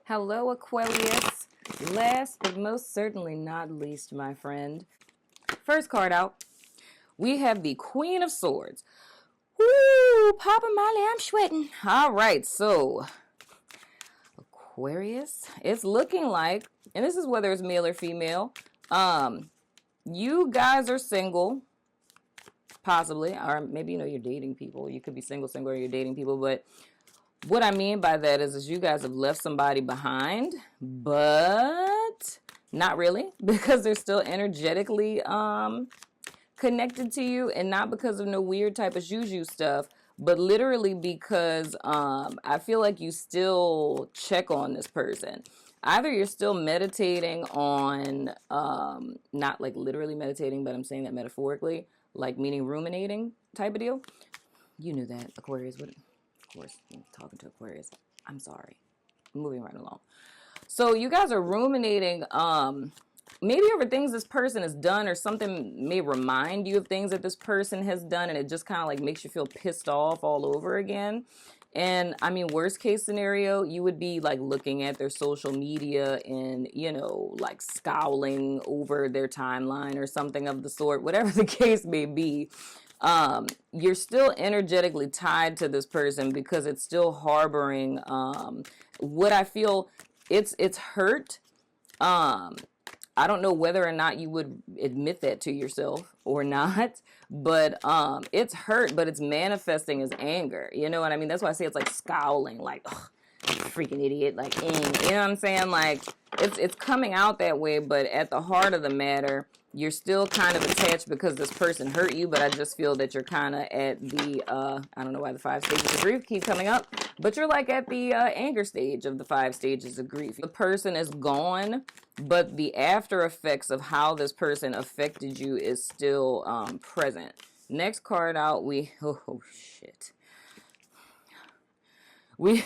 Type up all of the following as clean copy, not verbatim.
Hello, Aquarius. Last but most certainly not least, my friend. First card out, we have the Queen of Swords. Woo! Papa Molly, I'm sweating. All right, so Aquarius, it's looking like, and this is whether it's male or female, you guys are single, possibly, or maybe, you're dating people. You could be single, or you're dating people, but what I mean by that is you guys have left somebody behind, but not really, because they're still energetically connected to you, and not because of no weird type of juju stuff, but literally because I feel like you still check on this person. Either you're still meditating on, not like literally meditating, but I'm saying that metaphorically, like meaning ruminating type of deal. You knew that, Aquarius. What? Of course, I'm talking to Aquarius. I'm sorry. Moving right along. So you guys are ruminating, maybe over things this person has done, or something may remind you of things that this person has done, and it just kind of like makes you feel pissed off all over again. And I mean, worst case scenario, you would be like looking at their social media and, like scowling over their timeline or something of the sort, whatever the case may be. You're still energetically tied to this person because it's still harboring, what I feel, it's hurt. I don't know whether or not you would admit that to yourself or not, but it's hurt, but it's manifesting as anger. You know what I mean? That's why I say it's like scowling, like, ugh, freaking idiot, like, you know what I'm saying? Like, it's coming out that way, but at the heart of the matter, you're still kind of attached because this person hurt you, but I just feel that you're kind of at the, I don't know why the 5 stages of grief keep coming up, but you're like at the anger stage of the 5 stages of grief. The person is gone, but the after effects of how this person affected you is still present. Next card out, oh shit. We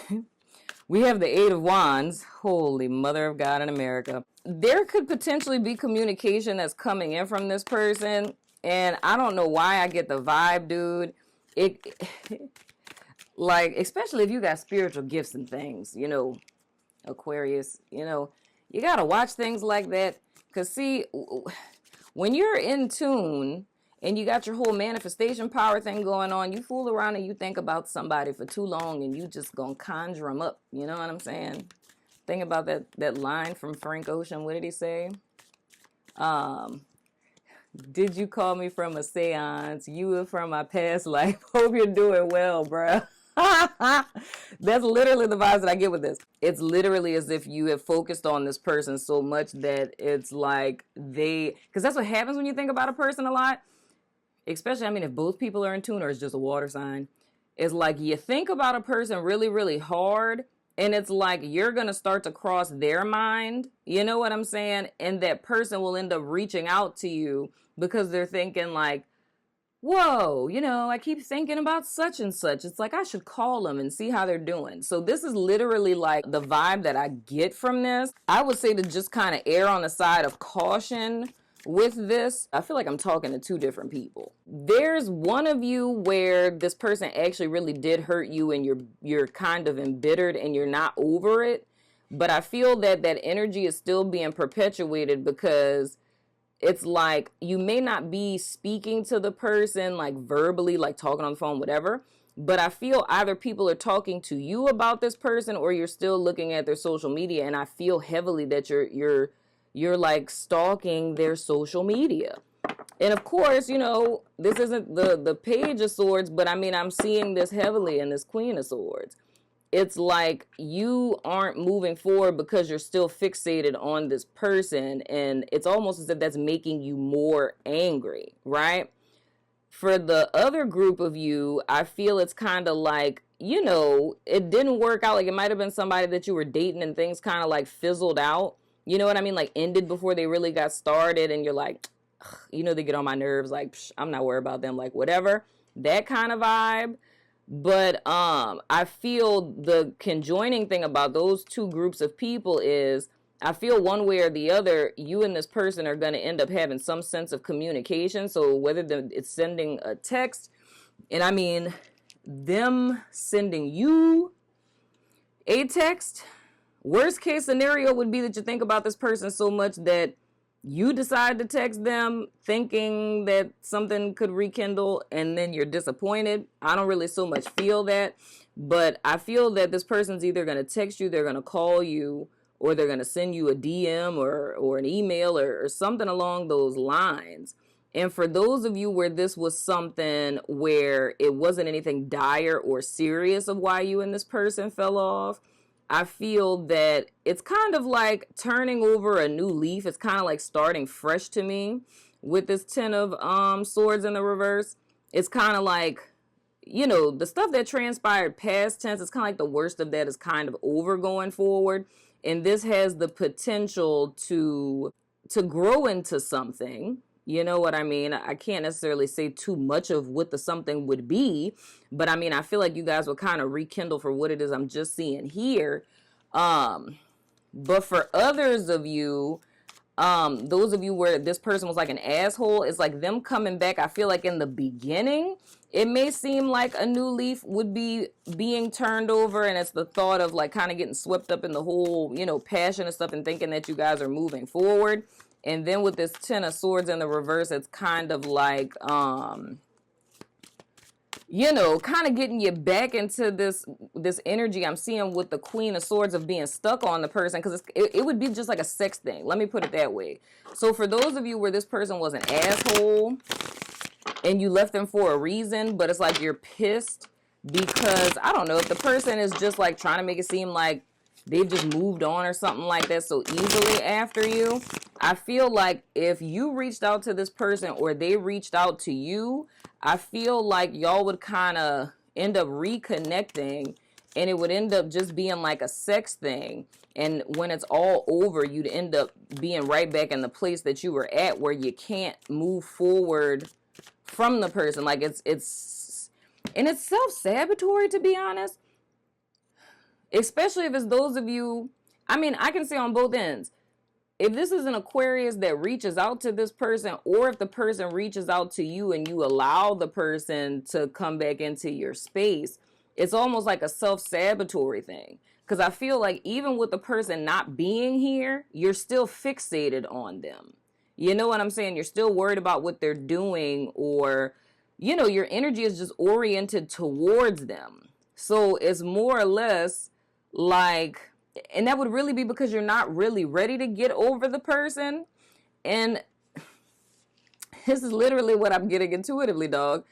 have the 8 of Wands. Holy Mother of God in America. There could potentially be communication that's coming in from this person, and I don't know why I get the vibe, dude. Like, especially if you got spiritual gifts and things, Aquarius, you gotta watch things like that, because see, when you're in tune and you got your whole manifestation power thing going on, you fool around and you think about somebody for too long and you just gonna conjure them up. You know what I'm saying? Think about that line from Frank Ocean. What did he say? Did you call me from a seance? You were from my past life. Hope you're doing well, bruh. That's literally the vibes that I get with this. It's literally as if you have focused on this person so much that it's like because that's what happens when you think about a person a lot. Especially, if both people are in tune or it's just a water sign, it's like you think about a person really, really hard, and it's like you're going to start to cross their mind. You know what I'm saying? And that person will end up reaching out to you because they're thinking like, whoa, I keep thinking about such and such. It's like I should call them and see how they're doing. So this is literally like the vibe that I get from this. I would say to just kind of err on the side of caution with this. I feel like I'm talking to 2 different people. There's one of you where this person actually really did hurt you and you're kind of embittered and you're not over it. But I feel that energy is still being perpetuated because it's like you may not be speaking to the person like verbally, like talking on the phone, whatever. But I feel either people are talking to you about this person or you're still looking at their social media. And I feel heavily that you're like stalking their social media. And of course, this isn't the Page of Swords, but I'm seeing this heavily in this Queen of Swords. It's like you aren't moving forward because you're still fixated on this person, and it's almost as if that's making you more angry, right? For the other group of you, I feel it's kind of like, it didn't work out. Like it might have been somebody that you were dating and things kind of like fizzled out. You know what I mean? Like ended before they really got started, and you're like, they get on my nerves. Like, I'm not worried about them. Like whatever, that kind of vibe. But I feel the conjoining thing about those 2 groups of people is I feel one way or the other, you and this person are going to end up having some sense of communication. So whether it's sending a text, and them sending you a text, Worst case scenario would be that you think about this person so much that you decide to text them thinking that something could rekindle, and then you're disappointed. I don't really so much feel that, but I feel that this person's either going to text you, they're going to call you, or they're going to send you a DM or an email or something along those lines. And for those of you where this was something where it wasn't anything dire or serious of why you and this person fell off, I feel that it's kind of like turning over a new leaf. It's kind of like starting fresh to me with this Ten of Swords in the reverse. It's kind of like, you know, the stuff that transpired past tense, it's kind of like the worst of that is kind of over going forward. And this has the potential to grow into something. You know what I mean? I can't necessarily say too much of what the something would be, but I mean, I feel like you guys will kind of rekindle for what it is I'm just seeing here. But for others of you, those of you where this person was like an asshole, it's like them coming back. I feel like in the beginning, it may seem like a new leaf would be being turned over, and it's the thought of like kind of getting swept up in the whole, you know, passion and stuff and thinking that you guys are moving forward. And then with this Ten of Swords in the reverse, it's kind of like, you know, kind of getting you back into this energy I'm seeing with the Queen of Swords of being stuck on the person, because it would be just like a sex thing. Let me put it that way. So for those of you where this person was an asshole and you left them for a reason, but it's like you're pissed because, I don't know, if the person is just like trying to make it seem like they've just moved on or something like that so easily after you. I feel like if you reached out to this person or they reached out to you, I feel like y'all would kind of end up reconnecting, and it would end up just being like a sex thing. And when it's all over, you'd end up being right back in the place that you were at where you can't move forward from the person. Like it's self-sabotage, to be honest. Especially if it's those of you, I mean, I can say on both ends. If this is an Aquarius that reaches out to this person, or if the person reaches out to you and you allow the person to come back into your space, it's almost like a self-sabotage thing. Because I feel like even with the person not being here, you're still fixated on them. You know what I'm saying? You're still worried about what they're doing, or, you know, your energy is just oriented towards them. So it's more or less like, and that would really be because you're not really ready to get over the person. And this is literally what I'm getting intuitively, dog.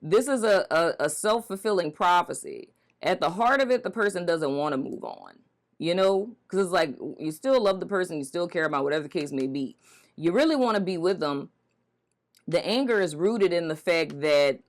This is a self-fulfilling prophecy. At the heart of it, the person doesn't want to move on, you know, because it's like you still love the person, you still care about whatever the case may be. You really want to be with them. The anger is rooted in the fact that,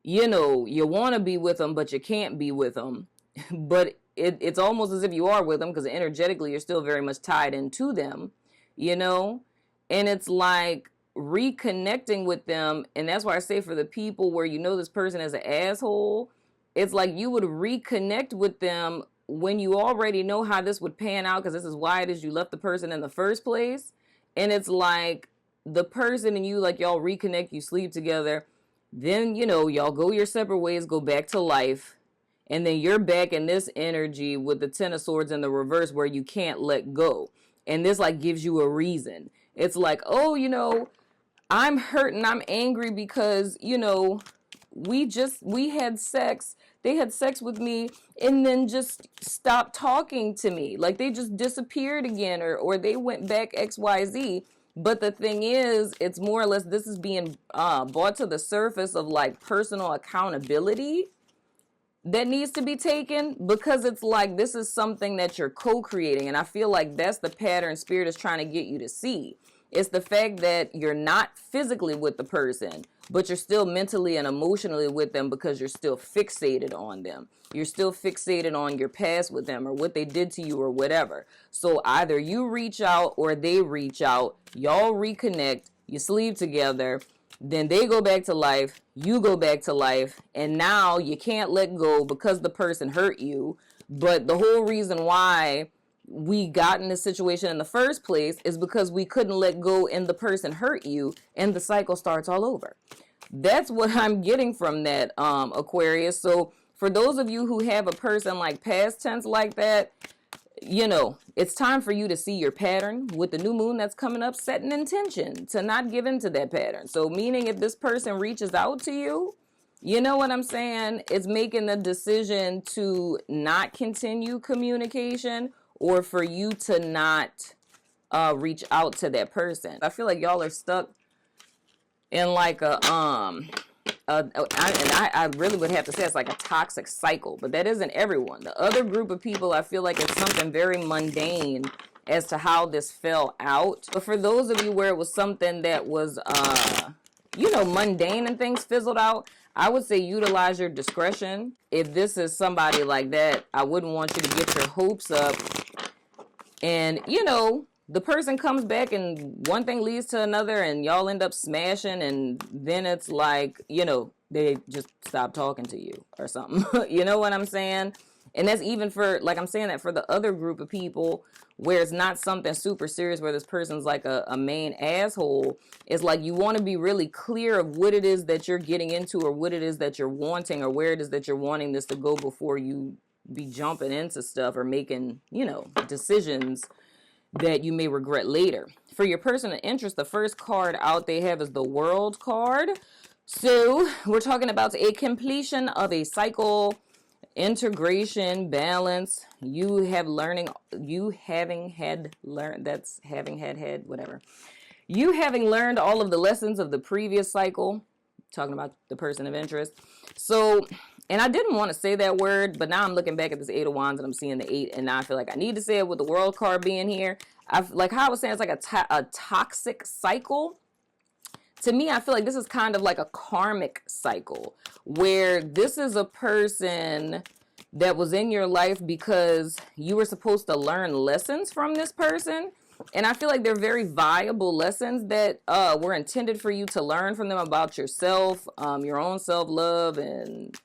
you know, you want to be with them, but you can't be with them. But it's almost as if you are with them, because energetically you're still very much tied into them, you know? And it's like reconnecting with them. And that's why I say for the people where you know this person is an asshole, it's like you would reconnect with them when you already know how this would pan out, because this is why it is you left the person in the first place. And it's like the person and you, like y'all reconnect, you sleep together. Then, you know, y'all go your separate ways, go back to life. And then you're back in this energy with the Ten of Swords in the reverse where you can't let go. And this like gives you a reason. It's like, oh, you know, I'm hurt and I'm angry because, you know, we had sex. They had sex with me and then just stopped talking to me. Like they just disappeared again, or they went back XYZ. But the thing is, it's more or less this is being brought to the surface of like personal accountability that needs to be taken, because it's like this is something that you're co-creating. And I feel like that's the pattern Spirit is trying to get you to see. It's the fact that you're not physically with the person, but you're still mentally and emotionally with them because you're still fixated on them. You're still fixated on your past with them or what they did to you or whatever. So either you reach out or they reach out, y'all reconnect, you sleep together, then they go back to life, you go back to life, and now you can't let go because the person hurt you. But the whole reason why we got in this situation in the first place is because we couldn't let go and the person hurt you, and the cycle starts all over. That's what I'm getting from that, Aquarius. So for those of you who have a person like past tense like that, you know, it's time for you to see your pattern. With the new moon that's coming up, set an intention to not give into that pattern. So meaning if this person reaches out to you, you know what I'm saying? It's making the decision to not continue communication or for you to not reach out to that person. I feel like y'all are stuck in like I really would have to say it's like a toxic cycle, but that isn't everyone. The other group of people, I feel like it's something very mundane as to how this fell out. But for those of you where it was something that was, you know, mundane and things fizzled out, I would say utilize your discretion. If this is somebody like that, I wouldn't want you to get your hopes up. And, you know, the person comes back and one thing leads to another and y'all end up smashing, and then it's like, you know, they just stop talking to you or something. You know what I'm saying? And that's even for, like I'm saying that for the other group of people where it's not something super serious where this person's like a main asshole. It's like you want to be really clear of what it is that you're getting into or what it is that you're wanting or where it is that you're wanting this to go before you be jumping into stuff or making, you know, decisions that you may regret later. For your person of interest, the first card out they have is the World card. So we're talking about a completion of a cycle, integration, balance. You having learned all of the lessons of the previous cycle. Talking about the person of interest. So, and I didn't want to say that word, but now I'm looking back at this Eight of Wands and I'm seeing the 8, and now I feel like I need to say it with the World card being here. Like how I was saying, it's like a toxic cycle. To me, I feel like this is kind of like a karmic cycle where this is a person that was in your life because you were supposed to learn lessons from this person. And I feel like they're very viable lessons that were intended for you to learn from them about yourself, your own self-love and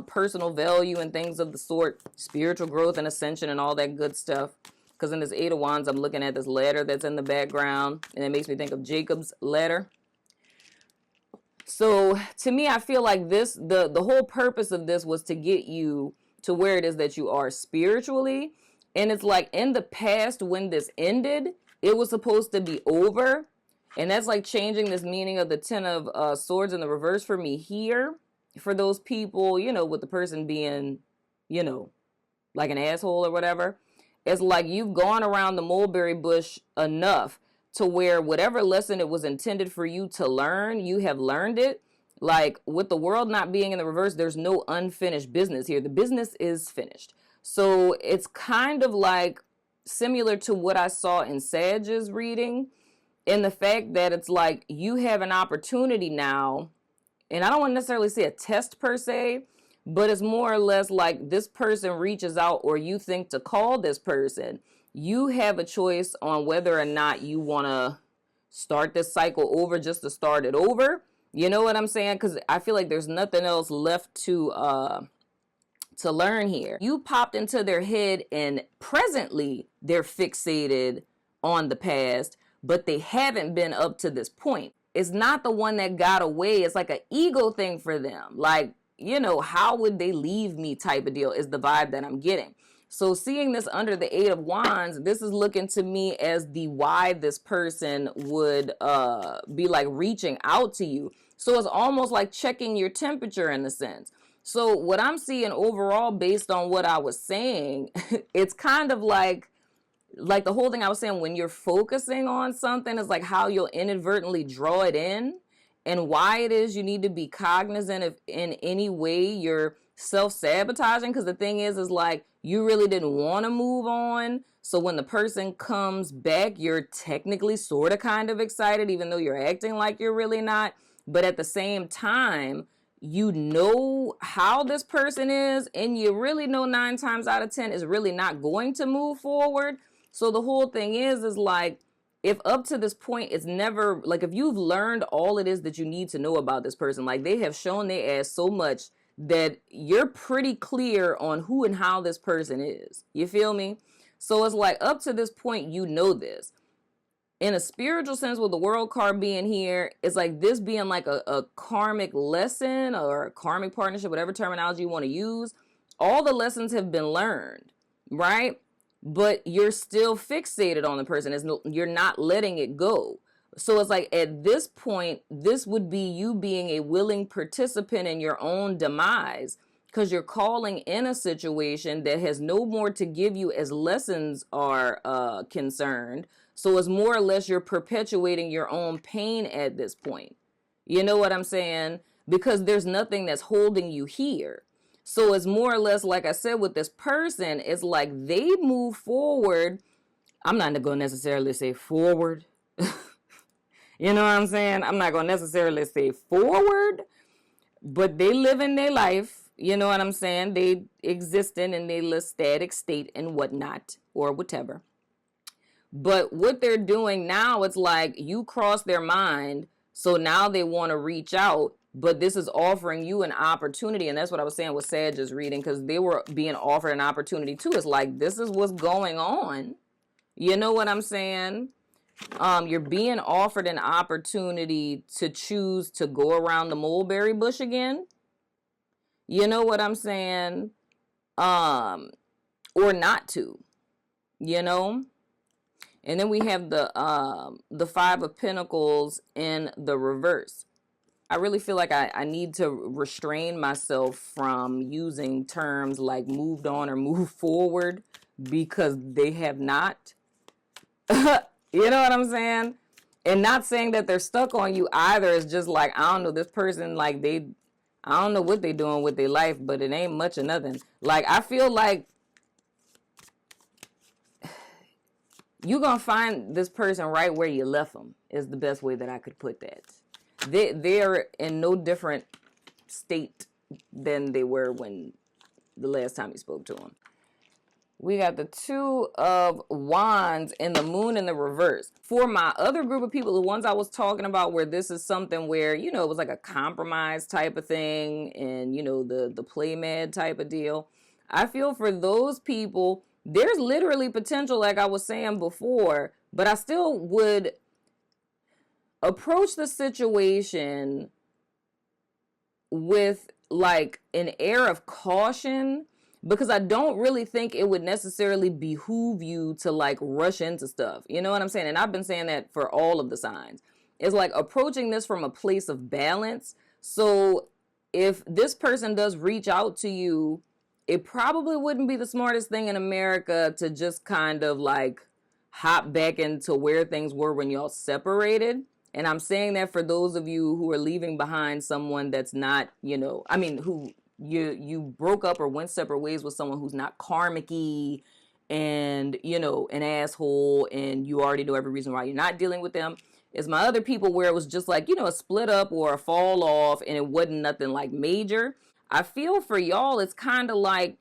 personal value and things of the sort, spiritual growth and ascension and all that good stuff. Because in this Eight of Wands, I'm looking at this ladder that's in the background, and it makes me think of Jacob's ladder. So to me, I feel like this, the whole purpose of this was to get you to where it is that you are spiritually. And it's like in the past when this ended, it was supposed to be over. And that's like changing this meaning of the Ten of Swords in the reverse for me here. For those people, you know, with the person being, you know, like an asshole or whatever. It's like you've gone around the mulberry bush enough to where whatever lesson it was intended for you to learn, you have learned it. Like with the World not being in the reverse, there's no unfinished business here. The business is finished. So it's kind of like similar to what I saw in Sag's reading, in the fact that it's like you have an opportunity now, and I don't want to necessarily say a test per se, but it's more or less like this person reaches out or you think to call this person. You have a choice on whether or not you want to start this cycle over just to start it over. You know what I'm saying? Because I feel like there's nothing else left to learn here. You popped into their head and presently they're fixated on the past, but they haven't been up to this point. It's not the one that got away. It's like an ego thing for them. Like, you know, how would they leave me type of deal is the vibe that I'm getting. So seeing this under the Eight of Wands, this is looking to me as the why this person would be like reaching out to you. So it's almost like checking your temperature in a sense. So what I'm seeing overall based on what I was saying, it's kind of like the whole thing I was saying, when you're focusing on something, is like how you'll inadvertently draw it in, and why it is you need to be cognizant if in any way you're self-sabotaging. Because the thing is like you really didn't want to move on. So when the person comes back, you're technically sort of kind of excited, even though you're acting like you're really not. But at the same time, you know how this person is, and you really know 9 times out of 10 is really not going to move forward. So the whole thing is like, if up to this point, it's never, like if you've learned all it is that you need to know about this person, like they have shown their ass so much that you're pretty clear on who and how this person is. You feel me? So it's like up to this point, you know this. In a spiritual sense, with the World card being here, it's like this being like a karmic lesson or a karmic partnership, whatever terminology you want to use. All the lessons have been learned, right? but you're still fixated on the person. You're not letting it go. So it's like at this point, this would be you being a willing participant in your own demise, because you're calling in a situation that has no more to give you as lessons are concerned. So it's more or less you're perpetuating your own pain at this point. You know what I'm saying? Because there's nothing that's holding you here. So it's more or less, like I said, with this person, it's like they move forward. I'm not going to necessarily say forward. You know what I'm saying? I'm not going to necessarily say forward, but they live in their life. You know what I'm saying? They exist in their static state and whatnot, or whatever. But what they're doing now, it's like you cross their mind. So now they want to reach out, but this is offering you an opportunity. And that's what I was saying with Sage's reading, because they were being offered an opportunity too. It's like, this is what's going on. You know what I'm saying? You're being offered an opportunity to choose to go around the mulberry bush again. You know what I'm saying? Or not to, you know? And then we have the Five of Pentacles in the reverse. I really feel like I need to restrain myself from using terms like moved on or moved forward, because they have not. You know what I'm saying? And not saying that they're stuck on you either. It's just like, I don't know, this person, like I don't know what they're doing with their life, but it ain't much of nothing. Like, I feel like you're going to find this person right where you left them, is the best way that I could put that. They're in no different state than they were when the last time you spoke to them. We got the Two of Wands and the Moon in the reverse. For my other group of people, the ones I was talking about, where this is something where, you know, it was like a compromise type of thing, and, you know, the play mad type of deal. I feel for those people, there's literally potential, like I was saying before, but I still would approach the situation with like an air of caution, because I don't really think it would necessarily behoove you to like rush into stuff. You know what I'm saying? And I've been saying that for all of the signs. It's like approaching this from a place of balance. So if this person does reach out to you, it probably wouldn't be the smartest thing in America to just kind of like hop back into where things were when y'all separated. And I'm saying that for those of you who are leaving behind someone that's not, you know, I mean, who you broke up or went separate ways with someone who's not karmic-y and, you know, an asshole, and you already know every reason why you're not dealing with them. Is my other people where it was just like, you know, a split up or a fall off, and it wasn't nothing like major. I feel for y'all, it's kind of like,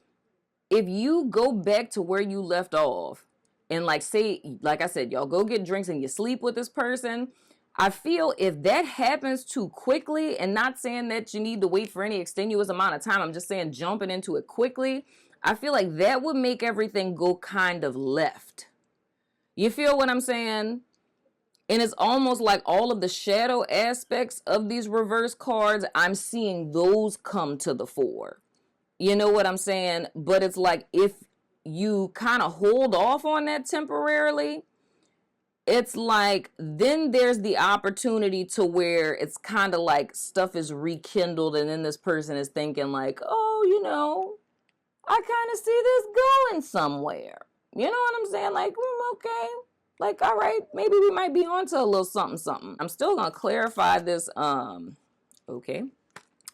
if you go back to where you left off and like say, like I said, y'all go get drinks and you sleep with this person, I feel if that happens too quickly, and not saying that you need to wait for any extenuous amount of time, I'm just saying jumping into it quickly, I feel like that would make everything go kind of left. You feel what I'm saying? And it's almost like all of the shadow aspects of these reverse cards, I'm seeing those come to the fore. You know what I'm saying? But it's like, if you kind of hold off on that temporarily, it's like then there's the opportunity to where it's kind of like stuff is rekindled, and then this person is thinking like, oh, you know, I kind of see this going somewhere. You know what I'm saying? Like, okay, like, all right, maybe we might be onto a little something something. I'm still gonna clarify this okay,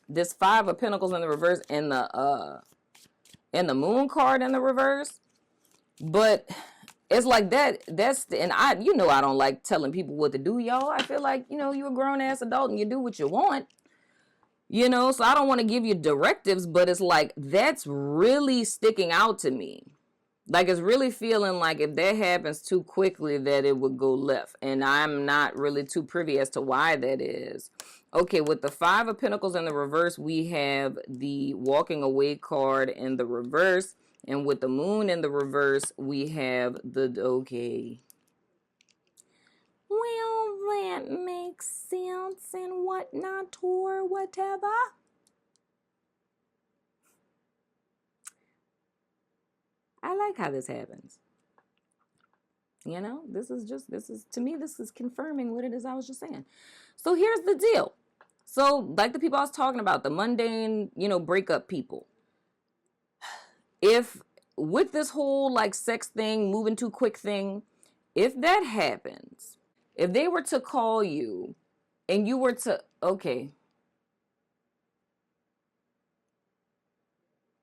this Five of Pentacles in the reverse and the Moon card in the reverse. But it's like and I, you know, I don't like telling people what to do, y'all. I feel like, you know, you're a grown ass adult and you do what you want, you know, so I don't want to give you directives, but it's like, that's really sticking out to me. Like, it's really feeling like if that happens too quickly, that it would go left. And I'm not really too privy as to why that is. Okay, with the Five of Pentacles in the reverse, we have the Walking Away card in the reverse. And with the Moon in the reverse, we have the, okay, well, that makes sense and whatnot or whatever. I like how this happens. You know, to me, this is confirming what it is I was just saying. So here's the deal. So like the people I was talking about, the mundane, breakup people. If with this whole like sex thing, moving too quick thing, if that happens, if they were to call you and you were to, okay,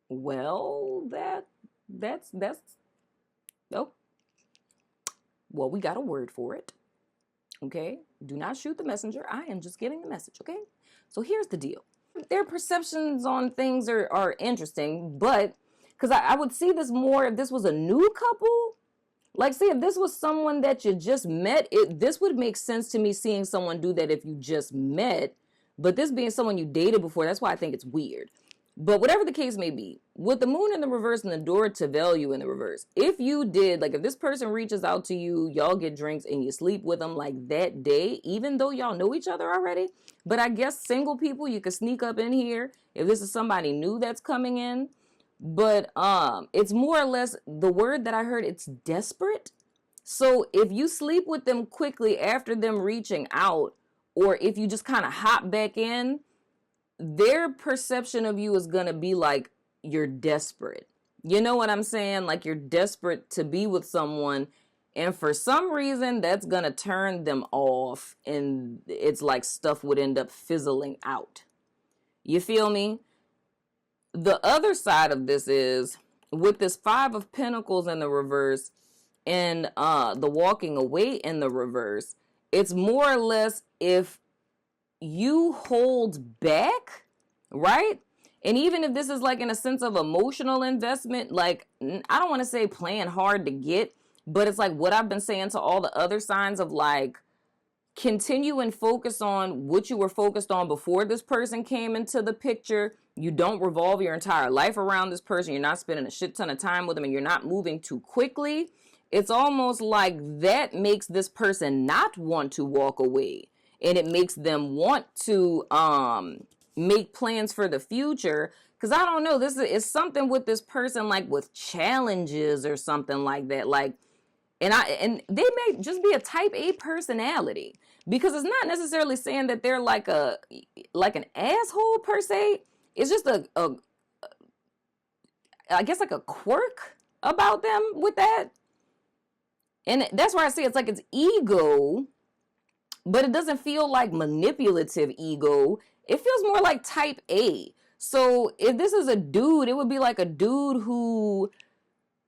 well, that's, oh, well, we got a word for it. Okay. Do not shoot the messenger. I am just getting the message. Okay. So here's the deal. Their perceptions on things are interesting, but because I would see this more if this was a new couple. Like, see, if this was someone that you just met, this would make sense to me seeing someone do that if you just met. But this being someone you dated before, that's why I think it's weird. But whatever the case may be, with the moon in the reverse and the door to value in the reverse, if you did, like if this person reaches out to you, y'all get drinks and you sleep with them like that day, even though y'all know each other already. But I guess single people, you could sneak up in here if this is somebody new that's coming in. But it's more or less the word that I heard, it's desperate. So if you sleep with them quickly after them reaching out, or if you just kind of hop back in, their perception of you is going to be like you're desperate. You know what I'm saying? Like you're desperate to be with someone. And for some reason, that's going to turn them off. And it's like stuff would end up fizzling out. You feel me? The other side of this is with this 5 of Pentacles in the reverse and the walking away in the reverse. It's more or less if you hold back, right? And even if this is like in a sense of emotional investment, like I don't want to say playing hard to get, but it's like what I've been saying to all the other signs of like continue and focus on what you were focused on before this person came into the picture. You don't revolve your entire life around this person. You're not spending a shit ton of time with them and you're not moving too quickly. It's almost like that makes this person not want to walk away. And it makes them want to make plans for the future. Because I don't know, this is something with this person, like with challenges or something like that. Like, and they may just be a type A personality. Because it's not necessarily saying that they're like an asshole per se. It's just I guess like a quirk about them with that. And that's why I say it's like it's ego. But it doesn't feel like manipulative ego. It feels more like type A. So if this is a dude, it would be like a dude who,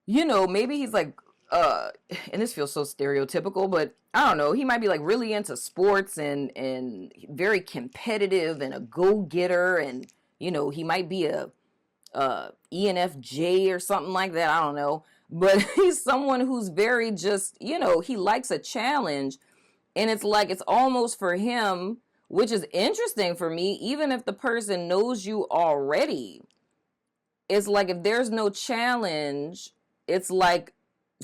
maybe he's like, and this feels so stereotypical, but I don't know. He might be like really into sports and very competitive and a go-getter. And, he might be a ENFJ or something like that. I don't know. But he's someone who's very just, he likes a challenge. And it's like, it's almost for him, which is interesting for me, even if the person knows you already, it's like, if there's no challenge, it's like,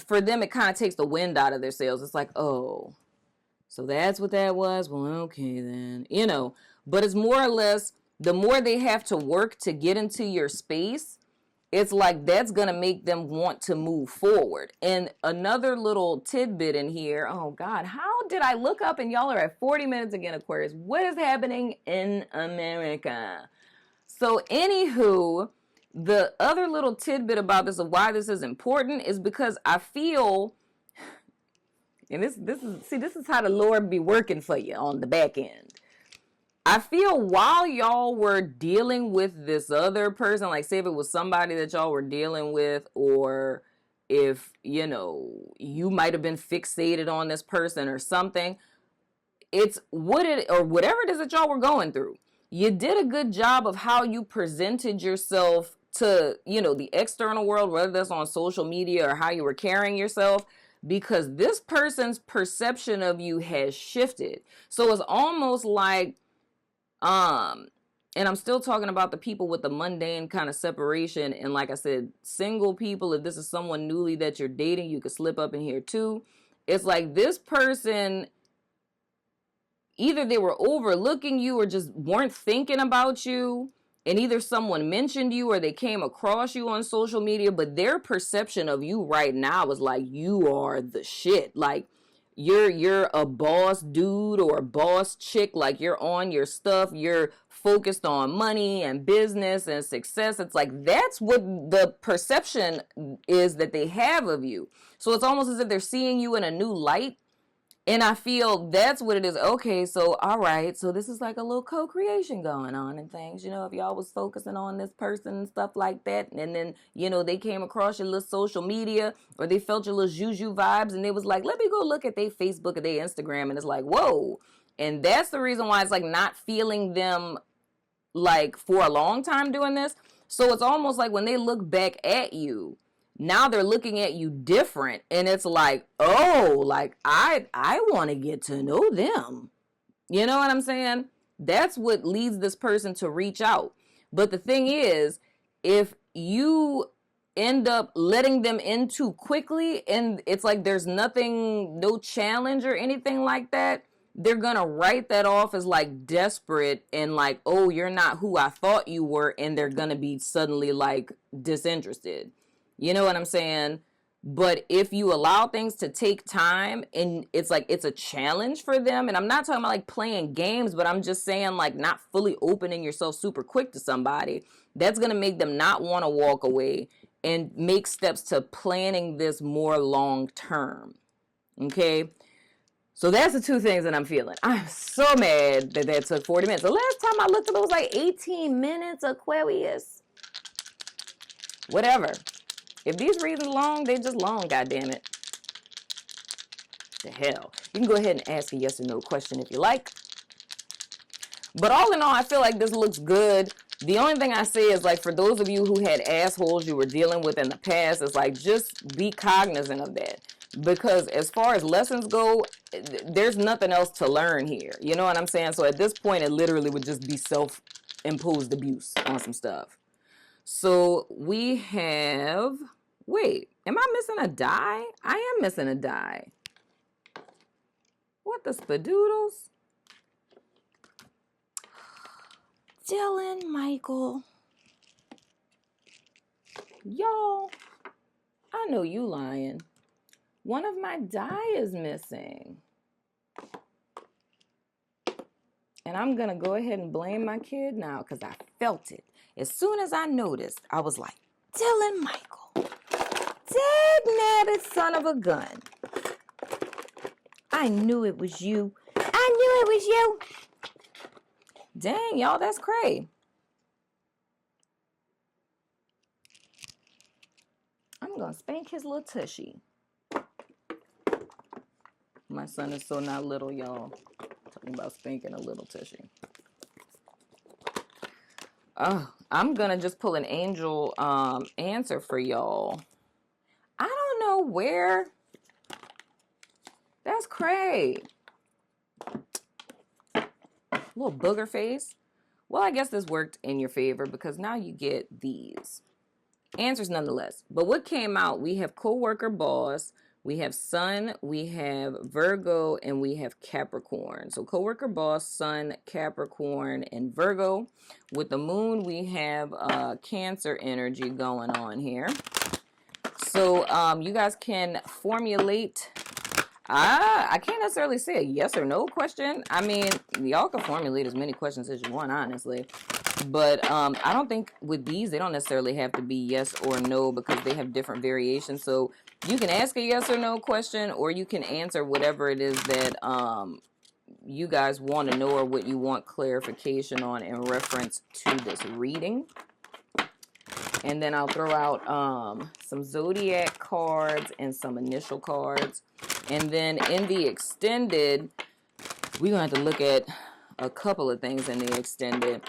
for them, it kind of takes the wind out of their sails. It's like, oh, so that's what that was? Well, okay then, but it's more or less, the more they have to work to get into your space, it's like that's going to make them want to move forward. And another little tidbit in here. Oh, God, how did I look up and y'all are at 40 minutes again, Aquarius? What is happening in America? So, anywho, the other little tidbit about this of why this is important is because I feel, and this is how the Lord be working for you on the back end. I feel while y'all were dealing with this other person, like say if it was somebody that y'all were dealing with, or if, you might have been fixated on this person or something, it's whatever it is that y'all were going through. You did a good job of how you presented yourself to, the external world, whether that's on social media or how you were carrying yourself, because this person's perception of you has shifted. So it's almost like, and I'm still talking about the people with the mundane kind of separation. And like I said, single people, if this is someone newly that you're dating, you could slip up in here too. It's like this person, either they were overlooking you or just weren't thinking about you. and either someone mentioned you or they came across you on social media, but their perception of you right now is like you are the shit. Like you're a boss dude or a boss chick, like you're on your stuff, you're focused on money and business and success. It's like that's what the perception is that they have of you. So it's almost as if they're seeing you in a new light. And I feel that's what it is. Okay, so all right, so this is like a little co-creation going on and things. You know, if y'all was focusing on this person and stuff like that, and then, you know, they came across your little social media or they felt your little juju vibes and they was like, let me go look at their Facebook or their Instagram, and it's like, whoa. And that's the reason why it's like not feeling them like for a long time doing this. So it's almost like when they look back at you, now they're looking at you different, and it's like, oh, like I want to get to know them. You know what I'm saying? That's what leads this person to reach out. But the thing is, if you end up letting them in too quickly and it's like there's nothing, no challenge or anything like that, they're going to write that off as like desperate and like, oh, you're not who I thought you were, and they're going to be suddenly like disinterested. You know what I'm saying? But if you allow things to take time and it's like it's a challenge for them, and I'm not talking about like playing games, but I'm just saying like not fully opening yourself super quick to somebody, that's going to make them not want to walk away and make steps to planning this more long term. Okay? So that's the two things that I'm feeling. I'm so mad that that took 40 minutes. The last time I looked at it was like 18 minutes, Aquarius. Whatever. If these readings long, they just long, goddammit. The hell. You can go ahead and ask a yes or no question if you like. But all in all, I feel like this looks good. The only thing I say is like for those of you who had assholes you were dealing with in the past, it's like just be cognizant of that. Because as far as lessons go, there's nothing else to learn here. You know what I'm saying? So at this point, it literally would just be self-imposed abuse on some stuff. So we have, wait, am I missing a die? I am missing a die. What the spadoodles? Dylan, Michael. Y'all, I know you lying. One of my die is missing. And I'm going to go ahead and blame my kid now because I felt it. As soon as I noticed, I was like, Dylan Michael, dag-nabbit son of a gun. I knew it was you. I knew it was you. Dang, y'all, that's cray. I'm going to spank his little tushy. My son is so not little, y'all. Talking about spanking a little tushy. Oh, I'm going to just pull an angel answer for y'all. I don't know where. That's cray. Little booger face. Well, I guess this worked in your favor because now you get these answers nonetheless. But what came out, we have coworker boss, we have Sun, we have Virgo, and we have Capricorn. So coworker boss, Sun, Capricorn, and Virgo. With the moon, we have Cancer energy going on here. So you guys can formulate, I can't necessarily say a yes or no question. I mean, y'all can formulate as many questions as you want, honestly. But I don't think with these, they don't necessarily have to be yes or no because they have different variations. So you can ask a yes or no question, or you can answer whatever it is that you guys want to know or what you want clarification on in reference to this reading. And then I'll throw out some zodiac cards and some initial cards. And then in the extended, we're going to have to look at a couple of things in the extended.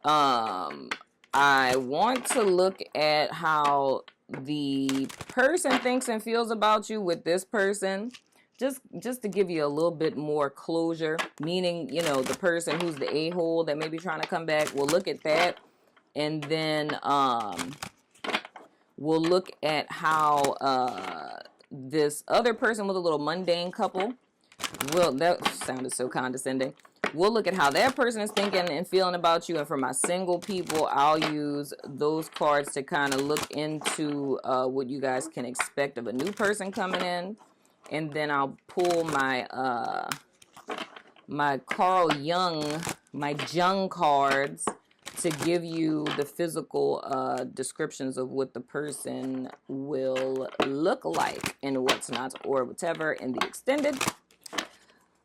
I want to look at how the person thinks and feels about you with this person. Just to give you a little bit more closure, meaning, you know, the person who's the a-hole that may be trying to come back, we'll look at that. And then we'll look at how this other person with a little mundane couple, well, that sounded so condescending. we'll look at how that person is thinking and feeling about you. And for my single people, I'll use those cards to kind of look into what you guys can expect of a new person coming in. And then I'll pull my my Carl Jung, my Jung cards to give you the physical descriptions of what the person will look like and what's not, or whatever in the extended.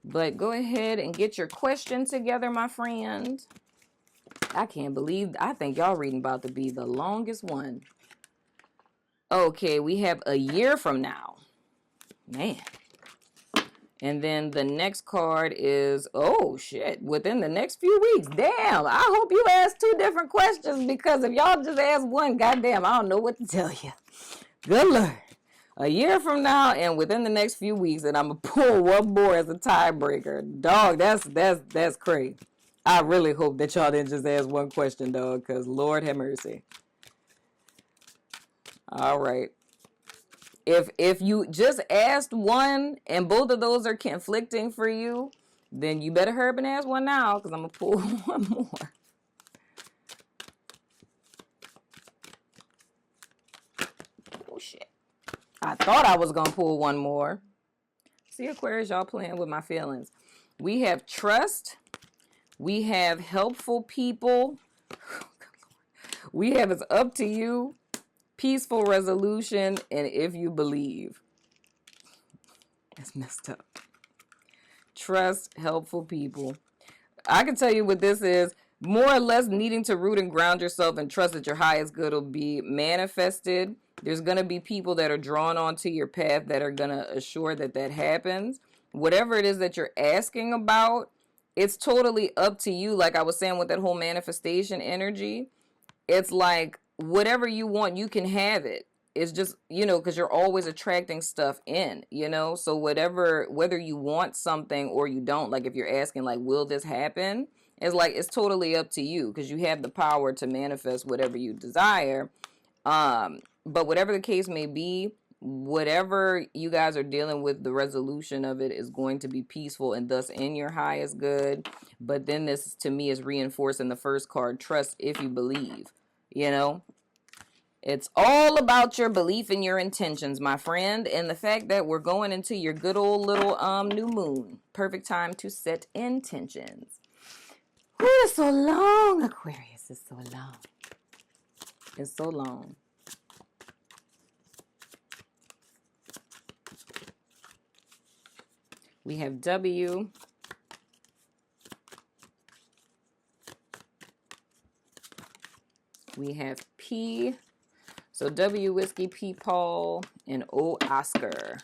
But go ahead and get your question together, my friend. I can't believe, I think y'all reading about to be the longest one. Okay, we have a year from now. Man. And then the next card is, oh shit, within the next few weeks. Damn, I hope you ask 2 different questions, because if y'all just ask one, goddamn, I don't know what to tell you. Good Lord. A year from now and within the next few weeks, and I'm going to pull one more as a tiebreaker. Dog, that's crazy. I really hope that y'all didn't just ask one question, dog, because Lord have mercy. All right. If you just asked one and both of those are conflicting for you, then you better hurry up and ask one now, because I'm going to pull one more. Oh, shit. I thought I was going to pull one more. See, Aquarius, y'all playing with my feelings. We have trust. We have helpful people. We have it's up to you. Peaceful resolution, and if you believe. That's messed up. Trust, helpful people. I can tell you what this is. More or less needing to root and ground yourself and trust that your highest good will be manifested. There's going to be people that are drawn onto your path that are going to assure that that happens. Whatever it is that you're asking about, it's totally up to you. Like I was saying with that whole manifestation energy, it's like, whatever you want, you can have it. It's just, you know, because you're always attracting stuff in, you know. So whether you want something or you don't, like if you're asking, like, will this happen? It's like, it's totally up to you, because you have the power to manifest whatever you desire. But whatever the case may be, whatever you guys are dealing with, the resolution of it is going to be peaceful and thus in your highest good. But then this, to me, is reinforcing the first card, trust if you believe. You know, it's all about your belief and your intentions, my friend. And the fact that we're going into your good old little new moon. Perfect time to set intentions. Whew, it's so long, Aquarius. It's so long. It's so long. We have W. We have P. So W, Whiskey, P, Paul, and O, Oscar.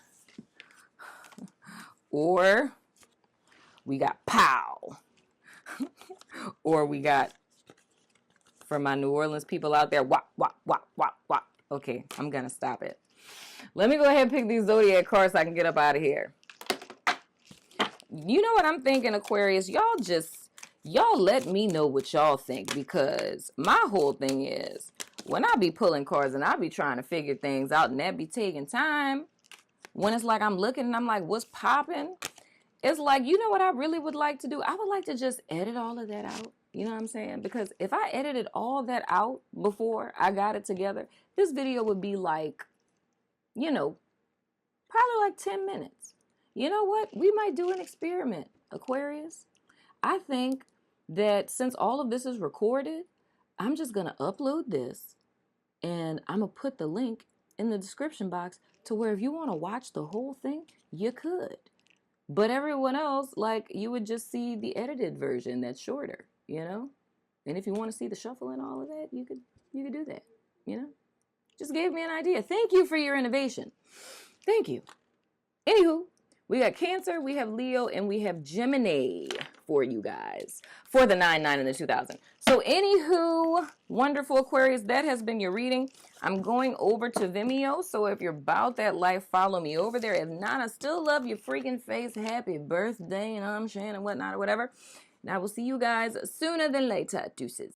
Or we got Pow. Or we got, for my New Orleans people out there, wop, wop, wop, wop, wop. Okay, I'm going to stop it. Let me go ahead and pick these zodiac cards so I can get up out of here. You know what I'm thinking, Aquarius? Y'all let me know what y'all think, because my whole thing is, when I be pulling cards and I be trying to figure things out and that be taking time, when it's like I'm looking and I'm like, what's popping? It's like, you know what I really would like to do? I would like to just edit all of that out. You know what I'm saying? Because if I edited all that out before I got it together, this video would be like, you know, probably like 10 minutes. You know what? We might do an experiment, Aquarius. I think that since all of this is recorded, I'm just going to upload this and I'm going to put the link in the description box to where if you want to watch the whole thing, you could. But everyone else, like, you would just see the edited version that's shorter, you know? And if you want to see the shuffle and all of that, you could do that, you know? Just gave me an idea. Thank you for your innovation. Thank you. Anywho, we got Cancer, we have Leo, and we have Gemini for you guys for the 9-9 and the 2000. So anywho, wonderful Aquarius, that has been your reading. I'm going over to Vimeo, so if you're about that life, follow me over there. If not, I still love your freaking face. Happy birthday, and I'm Shannon, whatnot, or whatever. And I will see you guys sooner than later. Deuces.